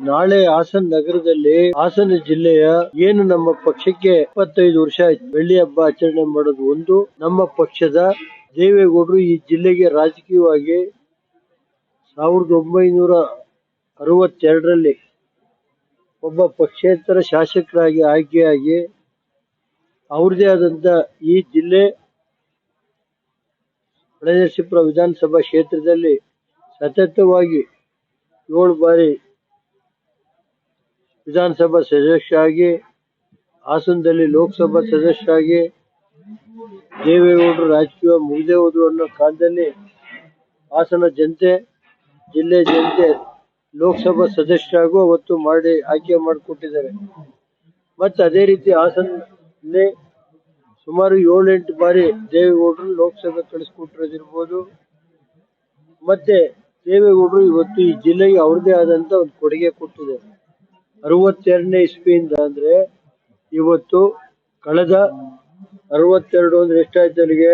ನಾಳೆ ಹಾಸನ ನಗರದಲ್ಲಿ ಹಾಸನ ಜಿಲ್ಲೆಯ ಏನು ನಮ್ಮ ಪಕ್ಷಕ್ಕೆ 25 ವರ್ಷ ಆಯ್ತು ಬೆಳ್ಳಿ ಹಬ್ಬ ಆಚರಣೆ ಮಾಡೋದು ಒಂದು. ನಮ್ಮ ಪಕ್ಷದ ದೇವೇಗೌಡರು ಈ ಜಿಲ್ಲೆಗೆ ರಾಜಕೀಯವಾಗಿ 1962ರಲ್ಲಿ ಒಬ್ಬ ಪಕ್ಷೇತರ ಶಾಸಕರಾಗಿ ಆಯ್ಕೆಯಾಗಿ ಅವ್ರದೇ ಆದಂತ ಈ ಜಿಲ್ಲೆ ಹೊಳೆನರಸೀಪುರ ವಿಧಾನಸಭಾ ಕ್ಷೇತ್ರದಲ್ಲಿ ಸತತವಾಗಿ 7 ಬಾರಿ ವಿಧಾನಸಭಾ ಸದಸ್ಯರಾಗಿ, ಹಾಸನದಲ್ಲಿ ಲೋಕಸಭಾ ಸದಸ್ಯರಾಗಿ, ದೇವೇಗೌಡರು ರಾಜಕೀಯ ಮುಗಿದೇ ಹೋದ್ರು ಅನ್ನೋ ಕಾಲದಲ್ಲಿ ಹಾಸನ ಜನತೆ, ಜಿಲ್ಲೆ ಜನತೆ ಲೋಕಸಭಾ ಸದಸ್ಯರಾಗೂ ಅವತ್ತು ಮಾಡಿ ಆಯ್ಕೆ ಮಾಡಿಕೊಟ್ಟಿದ್ದಾರೆ. ಮತ್ತೆ ಅದೇ ರೀತಿ ಹಾಸನಲ್ಲಿ ಸುಮಾರು 7-8 ಬಾರಿ ದೇವೇಗೌಡರು ಲೋಕಸಭೆ ಕಳಿಸ್ಕೊಟ್ಟಿರೋದಿರ್ಬೋದು. ಮತ್ತೆ ದೇವೇಗೌಡರು ಇವತ್ತು ಈ ಜಿಲ್ಲೆಗೆ ಅವ್ರದೇ ಆದಂತ ಒಂದು ಕೊಡುಗೆ ಕೊಟ್ಟಿದ್ದಾರೆ. 62ನೇ ಇಸ್ವಿಯಿಂದ ಅಂದ್ರೆ ಇವತ್ತು ಕಳೆದ 62 ಅಂದ್ರೆ ಎಷ್ಟಾಯ್ತು ಅಲ್ಲಿಗೆ?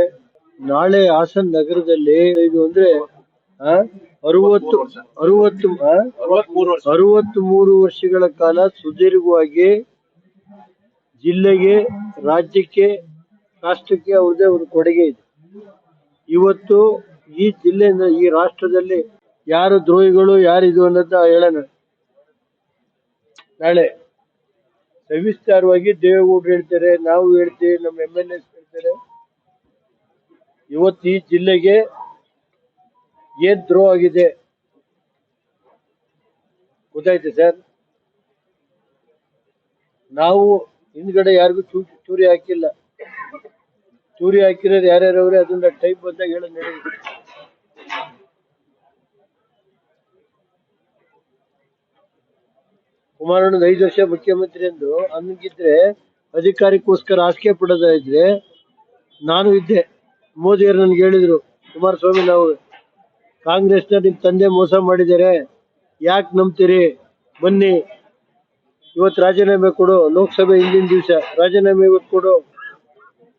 ನಾಳೆ ಹಾಸನ ನಗರದಲ್ಲಿ ಇದು ಅಂದ್ರೆ 63 ವರ್ಷಗಳ ಕಾಲ ಸುದೀರ್ಘವಾಗಿ ಜಿಲ್ಲೆಗೆ, ರಾಜ್ಯಕ್ಕೆ, ರಾಷ್ಟ್ರಕ್ಕೆ ಅವ್ರದೇ ಒಂದು ಕೊಡುಗೆ ಇದೆ. ಇವತ್ತು ಈ ಜಿಲ್ಲೆಯಿಂದ ಈ ರಾಷ್ಟ್ರದಲ್ಲಿ ಯಾರು ದ್ರೋಹಿಗಳು ಯಾರಿದು ಅನ್ನೋದನ್ನ ಹೇಳೋಣ. ನಾಳೆ ಸವಿಸ್ತಾರವಾಗಿ ದೇವೇಗೌಡರು ಹೇಳ್ತಾರೆ, ನಾವು ಹೇಳ್ತೀವಿ, ನಮ್ಮ MLA ಹೇಳ್ತಾರೆ. ಇವತ್ತು ಈ ಜಿಲ್ಲೆಗೆ ಏನ್ ದ್ರೋಹ ಆಗಿದೆ ಗೊತ್ತಾಯ್ತು ಸರ್. ನಾವು ಹಿಂದ್ಗಡೆ ಯಾರಿಗೂ ಚೂರಿ ಹಾಕಿಲ್ಲ. ಚೂರಿ ಹಾಕಿರೋರು ಯಾರ್ಯಾರವ್ರೆ ಅದನ್ನ ಟೈಪ್ ಬಂದಾಗ ಹೇಳೋದು ನಡೀಲಿ. ಕುಮಾರಣ್ಣ 5 ವರ್ಷ ಮುಖ್ಯಮಂತ್ರಿ ಅಂದ್ರು. ಹಂಗಿದ್ರೆ ಅಧಿಕಾರಕ್ಕೋಸ್ಕರ ಆಸ್ಕೆ ಪಡೋದಾದ್ರೆ ನಾನು ಇದ್ದೆ. ಮೋದಿಯವರು ನನ್ಗೆ ಹೇಳಿದ್ರು, ಕುಮಾರಸ್ವಾಮಿ ನಾವು ಕಾಂಗ್ರೆಸ್ನ ನಿಮ್ ತಂದೆ ಮೋಸ ಮಾಡಿದ್ದಾರೆ, ಯಾಕೆ ನಂಬ್ತೀರಿ, ಬನ್ನಿ ಇವತ್ತು ರಾಜೀನಾಮೆ ಕೊಡು, ಲೋಕಸಭೆ ಹಿಂದಿನ ದಿವಸ ರಾಜೀನಾಮೆ ಇವತ್ತು ಕೊಡು,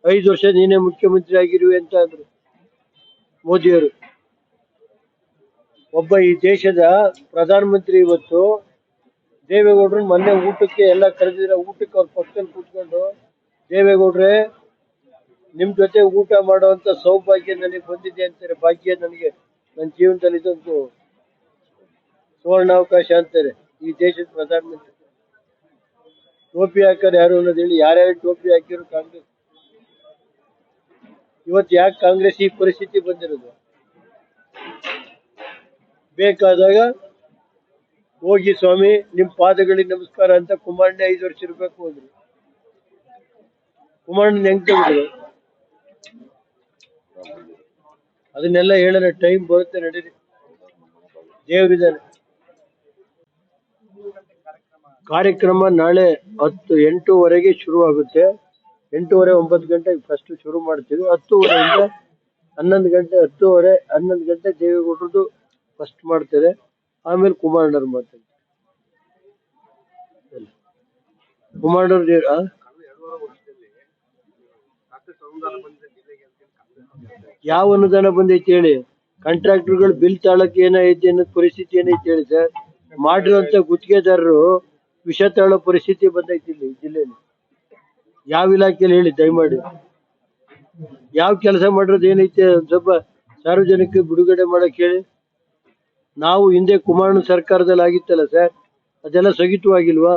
5 ವರ್ಷ ನೀನೇ ಮುಖ್ಯಮಂತ್ರಿ ಆಗಿರುವೆ ಅಂತ ಅಂದ್ರು ಮೋದಿಯವರು. ಒಬ್ಬ ಈ ದೇಶದ ಪ್ರಧಾನಮಂತ್ರಿ ಇವತ್ತು ದೇವೇಗೌಡರು ಮೊನ್ನೆ ಊಟಕ್ಕೆ ಎಲ್ಲ ಕರೆದಿದ್ರೆ ಊಟಕ್ಕೆ ಅವ್ರ ಪಕ್ಕದಲ್ಲಿ ಕೂತ್ಕೊಂಡು, ದೇವೇಗೌಡ್ರೆ ನಿಮ್ ಜೊತೆ ಊಟ ಮಾಡುವಂತ ಸೌಭಾಗ್ಯ ನನಗೆ ಬಂದಿದೆ ಅಂತಾರೆ. ಭಾಗ್ಯ ನನಗೆ ನನ್ನ ಜೀವನದಲ್ಲಿ ಇದೊಂದು ಸುವರ್ಣಾವಕಾಶ ಅಂತಾರೆ ಈ ದೇಶದ ಪ್ರಧಾನಮಂತ್ರಿ. ಟೋಪಿ ಹಾಕೋರು ಯಾರು ಅನ್ನೋದು ಹೇಳಿ, ಯಾರ್ಯಾರು ಟೋಪಿ ಹಾಕಿರೋ ಕಾಂಗ್ರೆಸ್. ಇವತ್ತು ಯಾಕೆ ಕಾಂಗ್ರೆಸ್ ಈ ಪರಿಸ್ಥಿತಿ ಬಂದಿರೋದು? ಬೇಕಾದಾಗ ಹೋಗಿ ಸ್ವಾಮಿ ನಿಮ್ ಪಾದಗಳಿಗೆ ನಮಸ್ಕಾರ ಅಂತ ಕುಮಾರಣ್ಣ 5 ವರ್ಷ ಇರ್ಬೇಕು ಹೋದ್ರು. ಕುಮಾರಣ್ಣ ಹೆಂಗ್ ತೆಗೆದ್ರು? ಅದನ್ನೆಲ್ಲ ಹೇಳೋಣ, ಟೈಮ್ ಬರುತ್ತೆ, ನಡೀರಿ, ದೇವರಿದ್ದಾನೆ. ಕಾರ್ಯಕ್ರಮ ನಾಳೆ 8:30ಗೆ ಶುರು ಆಗುತ್ತೆ. 8:30, 9 ಗಂಟೆಗೆ ಫಸ್ಟ್ ಶುರು ಮಾಡ್ತೀವಿ. 10:30ಯಿಂದ 11 ಗಂಟೆ, 10:30, 11 ಗಂಟೆ ದೇವೇಗೌಡರದು ಫಸ್ಟ್ ಮಾಡ್ತಾರೆ. ಆಮೇಲೆ ಕುಮಾರಣ್ಣವ್ರು ಮಾಡ್ತಾರೆ. ಕುಮಾರಣ್ಣವ್ರು ಯಾವ ಅನುದಾನ ಬಂದೈತಿ ಹೇಳಿ? ಕಾಂಟ್ರಾಕ್ಟರ್ಗಳು ಬಿಲ್ ತಾಳಕ್ಕೆ ಏನೈತಿ ಅನ್ನೋ ಪರಿಸ್ಥಿತಿ ಏನೈತಿ ಹೇಳಿ ಸರ್? ಮಾಡಿರುವಂತ ಗುತ್ತಿಗೆದಾರರು ವಿಷ ತಾಳೋ ಪರಿಸ್ಥಿತಿ ಬಂದೈತಿ ಇಲ್ಲಿ ಜಿಲ್ಲೆಯಲ್ಲಿ. ಯಾವ ಇಲಾಖೆಯಲ್ಲಿ ಹೇಳಿ ದಯಮಾಡಿ? ಯಾವ ಕೆಲಸ ಮಾಡಿರೋದು ಏನೈತಿ ಸ್ವಲ್ಪ ಸಾರ್ವಜನಿಕ ಬಿಡುಗಡೆ ಮಾಡಕ್ ಹೇಳಿ. ನಾವು ಹಿಂದೆ ಕುಮಾರಣ್ಣ ಸರ್ಕಾರದಲ್ಲಿ ಆಗಿತ್ತಲ್ಲ ಸರ್, ಅದೆಲ್ಲ ಸ್ಥಗಿತವಾಗಿಲ್ವಾ?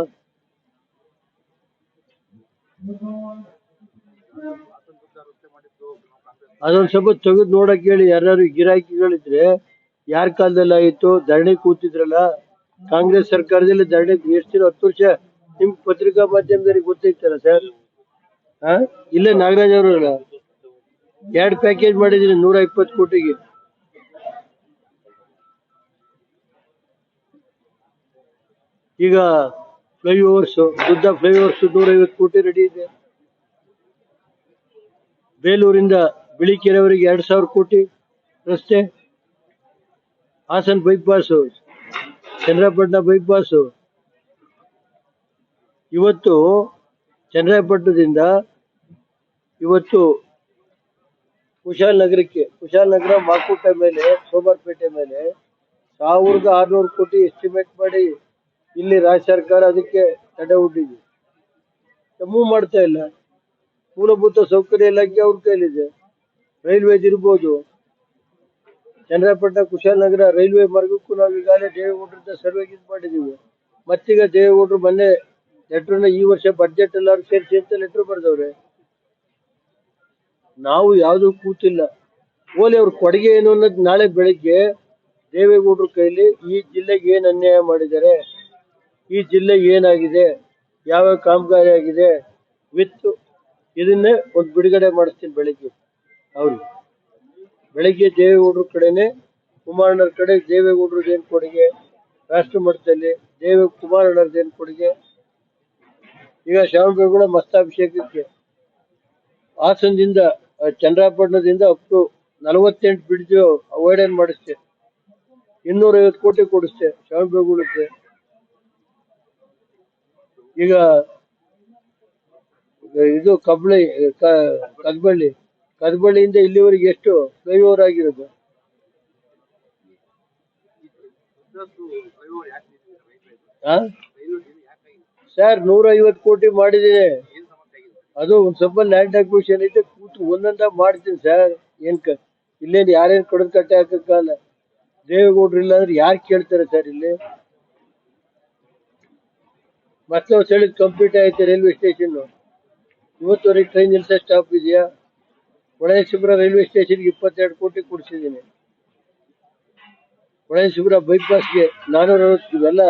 ಅದೊಂದ್ ಸ್ವಲ್ಪ ತೆಗೆದು ನೋಡಕ್ ಹೇಳಿ. ಯಾರು ಗಿರಾಕಿಗಳಿದ್ರೆ ಯಾರ ಕಾಲದಲ್ಲಿ ಆಯಿತು? ಧರಣಿ ಕೂತಿದ್ರಲ್ಲ ಕಾಂಗ್ರೆಸ್ ಸರ್ಕಾರದಲ್ಲಿ, ಧರಣಿ ಎಷ್ಟು ದಿನ? 10 ವರ್ಷ. ನಿಮ್ ಪತ್ರಿಕಾ ಮಾಧ್ಯಮದವ್ರಿಗೆ ಗೊತ್ತೈತಲ್ಲ ಸರ್. ಇಲ್ಲೇ ನಾಗರಾಜ್ ಅವರು 2 ಪ್ಯಾಕೇಜ್ ಮಾಡಿದೀನಿ 120 ಕೋಟಿಗೆ. ಈಗ ಫ್ಲೈಓವರ್ಸ್, ಉದ್ದ ಫ್ಲೈಓವರ್ಸ್ 150 ಕೋಟಿ ರೆಡಿ ಇದೆ. ಬೇಲೂರಿಂದ ಬಿಳಿಕೆರೆವರೆಗೆ 2000 ಕೋಟಿ ರಸ್ತೆ. Hassan bypass, Channarayapatna bypass. ಇವತ್ತು ಚನ್ನರಾಯಪಟ್ಟಣದಿಂದ ಇವತ್ತು ಕುಶಾಲನಗರ ಮಾಕುಟ್ಟ ಮೇಲೆ, ಸೋಮವಾರಪೇಟೆ ಮೇಲೆ 1600 ಕೋಟಿ ಎಸ್ಟಿಮೇಟ್ ಮಾಡಿ ಇಲ್ಲಿ ರಾಜ್ಯ ಸರ್ಕಾರ ಅದಕ್ಕೆ ತಡೆ ಹುಟ್ಟಿದೆ, ಮೂವ್ ಮಾಡ್ತಾ ಇಲ್ಲ. ಮೂಲಭೂತ ಸೌಕರ್ಯ ಇಲಾಖೆ ಅವ್ರ ಕೈಲಿದೆ, ರೈಲ್ವೇಸ್ ಇರ್ಬೋದು, ಚನ್ನರಾಯಪಟ್ಟಣ ಕುಶಾಲನಗರ ರೈಲ್ವೆ ಮಾರ್ಗಕ್ಕೂ ನಾವು ಈಗಾಗಲೇ ದೇವೇಗೌಡರಿಂದ ಸರ್ವೆ ಮಾಡಿದೀವಿ. ಮತ್ತೀಗ ದೇವೇಗೌಡರು ಮೊನ್ನೆ ಲೆಟರ್ನ ಈ ವರ್ಷ ಬಡ್ಜೆಟ್ ಎಲ್ಲರೂ ಸೇರಿಸಿ ಅಂತ ಲೆಟರ್ ಬರ್ದವ್ರೆ. ನಾವು ಯಾವ್ದು ಕೂತಿಲ್ಲ. ಓಲಿ ಅವ್ರ ಕೊಡುಗೆ ಏನು ಅನ್ನೋದು ನಾಳೆ ಬೆಳಿಗ್ಗೆ ದೇವೇಗೌಡರ ಕೈಲಿ ಈ ಜಿಲ್ಲೆಗೆ ಏನ್ ಅನ್ಯಾಯ ಮಾಡಿದ್ದಾರೆ, ಈ ಜಿಲ್ಲೆಗೆ ಏನಾಗಿದೆ, ಯಾವ ಕಾಮಗಾರಿ ಆಗಿದೆ ವಿತ್ ಇದನ್ನೇ ಒಂದು ಬಿಡುಗಡೆ ಮಾಡಿಸ್ತೀನಿ ಬೆಳಿಗ್ಗೆ. ಅವ್ರಿಗೆ ಬೆಳಿಗ್ಗೆ ದೇವೇಗೌಡರ ಕಡೆನೆ, ಕುಮಾರಣ್ಣರ ಕಡೆ ದೇವೇಗೌಡರದ್ದು ಏನ್ ಕೊಡುಗೆ, ರಾಷ್ಟ್ರ ಮಟ್ಟದಲ್ಲಿ ಕುಮಾರಣ್ಣರದ್ದು ಏನ್ ಕೊಡುಗೆ. ಈಗ ಶ್ರವಣಬೆಳಗೊಳ ಮಸ್ತಾಭಿಷೇಕಕ್ಕೆ ಹಾಸನದಿಂದ ಚನ್ನರಾಯಪಟ್ಟಣದಿಂದ ಅಪ್ ಟು 48 ಬ್ರಿಡ್ಜ್ ವೈಡನ್ ಮಾಡಿಸ್ತೆ, 250 ಕೋಟಿ ಕೊಡಿಸ್ತೆ ಶ್ರವಣಬೆಳಗೊಳಕ್ಕೆ. ಈಗ ಇದು ಕದಬಳ್ಳಿಯಿಂದ ಇಲ್ಲಿವರೆಗೆ ಎಷ್ಟು ಫ್ಲೈಓವರ್ ಆಗಿರೋದು. ಸರ್ 150 ಕೋಟಿ ಮಾಡಿದ್ದೀನಿ. ಅದು ಒಂದ್ ಸ್ವಲ್ಪ ಲ್ಯಾಂಡ್ ಅಕ್ವಿಷನ್ ಐತೆ, ಕೂತು ಒಂದೊಂದ ಮಾಡ್ತೀನಿ ಸರ್. ಇಲ್ಲೇನು ಯಾರೇನು ಕಡದ್ ಕಟ್ಟೆ ಹಾಕಕ್ಕಲ್ಲ. ದೇವೇಗೌಡರು ಇಲ್ಲ ಅಂದ್ರೆ ಯಾರು ಕೇಳ್ತಾರೆ ಸರ್ ಇಲ್ಲಿ. ಮತ್ತೆ ಹೇಳಿದ್ ಕಂಪ್ಲೀಟ್ ಆಯ್ತು ರೈಲ್ವೆ ಸ್ಟೇಷನ್. ಇವತ್ತುವರೆಗೆ ಟ್ರೈನ್ ನಿಲ್ಸೋ ಸ್ಟಾಪ್ ಇದೆಯಾ? ಹೊಳೆನರಸೀಪುರ ರೈಲ್ವೆ ಸ್ಟೇಷನ್ಗೆ 22 ಕೋಟಿ ಕೊಡಿಸಿದ್ದೀನಿ. ಹೊಳೆನರಸೀಪುರ ಬೈಪಾಸ್ಗೆ 460. ಇವೆಲ್ಲ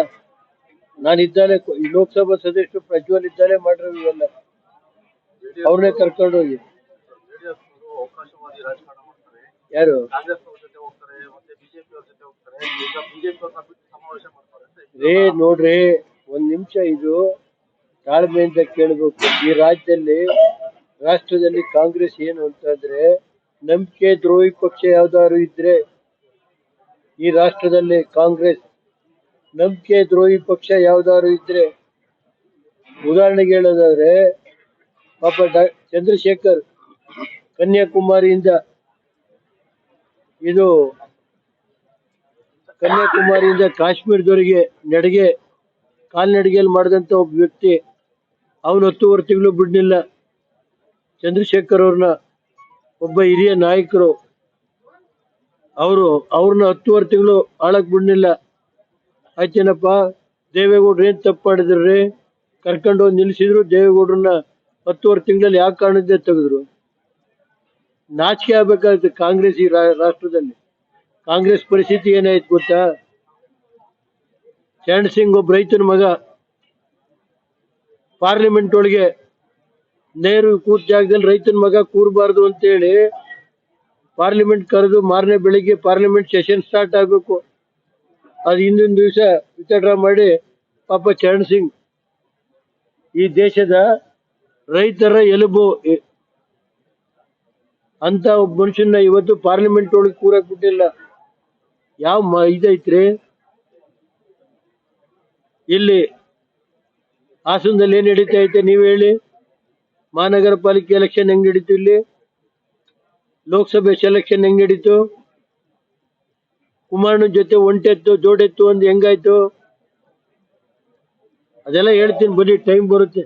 ನಾನಿದ್ದಾನೆ ಲೋಕಸಭಾ ಸದಸ್ಯರು ಪ್ರಜ್ವಲ್ ಇದ್ದಾನೆ ಮಾಡಿರೋದು. ಇವೆಲ್ಲ ಅವ್ರನ್ನೇ ಕರ್ಕೊಂಡು ಹೋಗಿ. ಯಾರು ರೇ ನೋಡ್ರಿ, ಒಂದ್ ನಿಮಿಷ ಇದು ತಾಳ್ಮೆಯಿಂದ ಕೇಳಬೇಕು. ಈ ರಾಷ್ಟ್ರದಲ್ಲಿ ಕಾಂಗ್ರೆಸ್ ಏನು ಅಂತಂದ್ರೆ, ನಂಬಿಕೆ ದ್ರೋಹಿ ಪಕ್ಷ ಯಾವ್ದಾದ್ರು ಇದ್ರೆ ಈ ರಾಷ್ಟ್ರದಲ್ಲಿ ಕಾಂಗ್ರೆಸ್ ನಂಬಿಕೆ ದ್ರೋಹಿ ಪಕ್ಷ ಯಾವ್ದಾದ್ರು ಇದ್ರೆ, ಉದಾಹರಣೆಗೆ ಹೇಳೋದಾದ್ರೆ ಪಾಪ ಚಂದ್ರಶೇಖರ್ ಕನ್ಯಾಕುಮಾರಿಯಿಂದ ಕಾಶ್ಮೀರದವರೆಗೆ ಕಾಲ್ನಡಿಗೆಯಲ್ಲಿ ಮಾಡಿದಂತ ಒಬ್ಬ ವ್ಯಕ್ತಿ, ಅವನು 10 ತಿಂಗಳು ಬಿಡ್ಲಿಲ್ಲ. ಚಂದ್ರಶೇಖರ್ ಅವ್ರನ್ನ ಒಬ್ಬ ಹಿರಿಯ ನಾಯಕರು, ಅವ್ರನ್ನ 10 ತಿಂಗಳು ಆಳಕ್ ಬಿಡ್ಲಿಲ್ಲ. ಆಯ್ತೇನಪ್ಪ, ದೇವೇಗೌಡ್ರು ಏನ್ ತಪ್ಪು ಮಾಡಿದ್ರಿ? ಕರ್ಕೊಂಡು ಹೋಗಿ ನಿಲ್ಸಿದ್ರು. ದೇವೇಗೌಡ್ರನ್ನ 10 ತಿಂಗಳಲ್ಲಿ ಯಾವ ಕಾರಣದ್ದೇ ತೆಗೆದ್ರು? ನಾಚಿಕೆ ಆಗ್ಬೇಕಾಗುತ್ತೆ ಕಾಂಗ್ರೆಸ್. ಈ ರಾಷ್ಟ್ರದಲ್ಲಿ ಕಾಂಗ್ರೆಸ್ ಪರಿಸ್ಥಿತಿ ಏನಾಯ್ತು ಗೊತ್ತಾ? ಚರಣ್ ಸಿಂಗ್ ಒಬ್ಬ ರೈತನ ಮಗ, ಪಾರ್ಲಿಮೆಂಟ್ ಒಳಗೆ ನೇರು ಕೂತ್ ಜಾಗದಲ್ಲಿ ರೈತನ ಮಗ ಕೂರಬಾರ್ದು ಅಂತೇಳಿ ಪಾರ್ಲಿಮೆಂಟ್ ಕರೆದು ಮಾರನೇ ಬೆಳಿಗ್ಗೆ ಪಾರ್ಲಿಮೆಂಟ್ ಸೆಷನ್ ಸ್ಟಾರ್ಟ್ ಆಗ್ಬೇಕು. ಅದು ಹಿಂದಿನ ದಿವಸ ವಿತ್ಡ್ರಾ ಮಾಡಿ ಪಾಪ ಚರಣ್ ಸಿಂಗ್ ಈ ದೇಶದ ರೈತರ ಎಲುಬು ಅಂತ ಒಬ್ಬ ಮನುಷ್ಯನ ಇವತ್ತು ಪಾರ್ಲಿಮೆಂಟ್ ಒಳಗೆ ಕೂರಕ್ ಬಿಟ್ಟಿಲ್ಲ. ಯಾವ ಇದೈತ್ರಿ ಇಲ್ಲಿ? ಹಾಸನದಲ್ಲಿ ಏನ್ ನಡೀತಾ ಐತೆ ನೀವ್ ಹೇಳಿ? ಮಹಾನಗರ ಪಾಲಿಕೆ ಎಲೆಕ್ಷನ್ ಹೆಂಗ್ ನಡೀತು? ಇಲ್ಲಿ ಲೋಕಸಭೆ ಸೆಲೆಕ್ಷನ್ ಹೆಂಗ್ ನಡೀತು? ಕುಮಾರಣ್ಣನ ಜೊತೆ ಒಂಟೆತ್ತು ಜೋಡೆತ್ತು ಒಂದು ಹೆಂಗಾಯ್ತು? ಅದೆಲ್ಲ ಹೇಳ್ತೀನಿ, ಬನ್ನಿ, ಟೈಮ್ ಬರುತ್ತೆ.